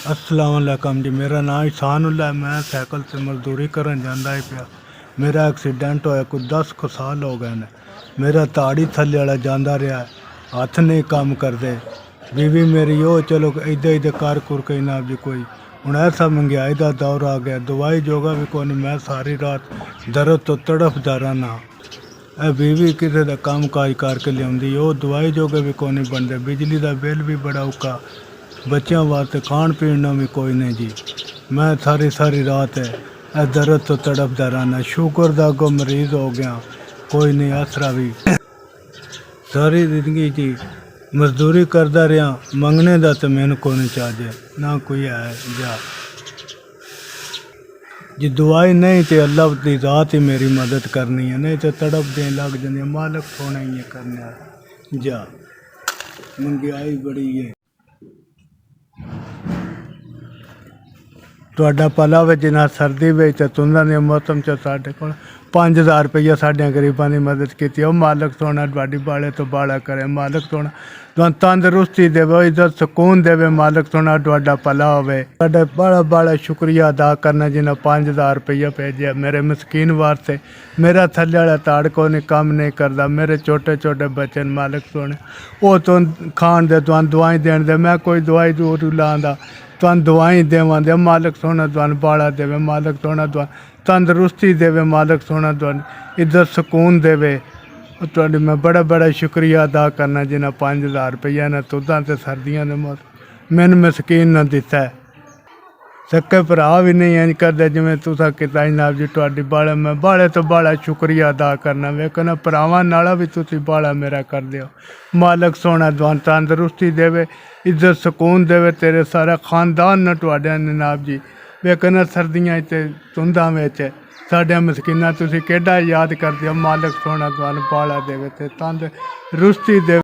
अस्सलाम वालेकुम जी। मेरा नाम इहसानुल्लाह है। मैं साइकिल से मजदूरी करन जांदा ही पिया। मेरा एक्सीडेंट होया कोई 10 को साल हो गए ने। मेरा ताड़ी थल्ले वाला जांदा रहा, हथ नहीं काम करते। बीवी मेरी ओ चलो इधर इधर कर कुर के ना भी कोई हूँ ऐसा महंगाई का दौर आ गया, दवाई जोगा भी कोई नहीं। मैं सारी रात दर्द तो तड़फदा रहना। बीवी किसी का काम काज करके लिया, वो दवाई जोगे भी कोई नहीं बनते। बिजली का बिल भी बड़ा औखा, बच्चों वास्ते खाण पीण भी कोई नहीं जी। मैं सारी सारी रात है दर्द तो तड़फदा रहना। शुगर का अगों मरीज हो गया, कोई नहीं आसरा भी। सारी जिंदगी जी मजदूरी करता रहा, मंगने का तो मैनू कोई नहीं चाहे ना कोई है जा जी। दवाई नहीं तो अल्लाह की रात ही मेरी मदद करनी है, नहीं तो तड़प दें लग जाए। मालक थोड़ा ही है करने जा, महंगाई बड़ी है। ਤੁਹਾਡਾ ਭਲਾ ਵੇ ਜਿੰਨਾ ਸਰਦੀ ਵਿੱਚ ਤੇ ਤੁੰਦਾਂ ਦੇ ਮੌਸਮ 'ਚ ਸਾਡੇ ਕੋਲ 5000 ਰੁਪਈਆ ਸਾਡੇ ਗਰੀਬਾਂ ਦੀ ਮਦਦ ਕੀਤੀ। ਉਹ ਮਾਲਕ ਸੋਹਣਾ ਤੁਹਾਡੀ ਬਾਲੇ ਤੋਂ ਬਾਲਾ ਕਰੇ। ਮਾਲਕ ਸੋਹਣਾ ਤੁਹਾਨੂੰ ਤੰਦਰੁਸਤੀ ਦੇਵੇ, ਇੱਜ਼ਤ ਸਕੂਨ ਦੇਵੇ। ਮਾਲਕ ਸੋਹਣਾ ਤੁਹਾਡਾ ਭਲਾ ਹੋਵੇ। ਤੁਹਾਡਾ ਬੜਾ ਬੜਾ ਸ਼ੁਕਰੀਆ ਅਦਾ ਕਰਨਾ ਜਿਨ੍ਹਾਂ 5000 ਰੁਪਈਆ ਭੇਜਿਆ ਮੇਰੇ ਮਸਕੀਨ ਵਾਸਤੇ। ਮੇਰਾ ਥੱਲੇ ਵਾਲਾ ਤਾੜ ਕੋਈ ਨਹੀਂ ਕੰਮ ਨਹੀਂ ਕਰਦਾ। ਮੇਰੇ ਛੋਟੇ ਛੋਟੇ ਬੱਚੇ ਨੇ ਮਾਲਕ ਸੋਹਣੇ, ਉਹ ਤੁਹਾਨੂੰ ਖਾਣ ਦੇ ਤੁਹਾਨੂੰ ਦਵਾਈ ਦੇਣ ਦੇ। ਮੈਂ ਕੋਈ ਦਵਾਈ ਦੂਰ ਲਾਉਂਦਾ ਤੁਹਾਨੂੰ ਦਵਾਈ ਦੇਵਾਂਗੇ। ਮਾਲਕ ਸੋਹਣਾ ਤੁਹਾਨੂੰ ਬਾਲਾ ਦੇਵੇ। ਮਾਲਕ ਸੋਹਣਾ ਤੁਹਾਨੂੰ ਤੰਦਰੁਸਤੀ ਦੇਵੇ। ਮਾਲਕ ਸੋਹਣਾ ਤੁਹਾਨੂੰ ਇੱਜ਼ਤ ਸਕੂਨ ਦੇਵੇ। ਤੁਹਾਡੀ ਮੈਂ ਬੜਾ ਬੜਾ ਸ਼ੁਕਰੀਆ ਅਦਾ ਕਰਨਾ ਜਿਨ੍ਹਾਂ 5000 ਰੁਪਈਆ ਨੇ ਤੁਦਾਂ ਤੇ ਸਰਦੀਆਂ ਦੇ ਮੌਸਮ ਮੈਨੂੰ ਮਸਕੀਨ ਨਾ ਦਿੱਤਾ। सक्के भरा भी नहीं इंज करते जिमें तुसा किता जनाब जी। ਤੁਹਾਡੀ ਬਾਲਾ मैं बाले तो बाला शुक्रिया अदा करना। वेखना भरावां नाल भी तुसी बाला मेरा कर दिओ। मालक सोहना तुहानू तंदरुस्ती देवे, इज्जत सुकून देवे। तेरे सारा खानदान न तुहाडे जनाब जी। वेखना सर्दियां ते धुंदां विच साडे मसकीना तुसी केडा याद करदे हो। मालक सोहना तुहानू बाला देवे ते तंदरुस्ती देवे।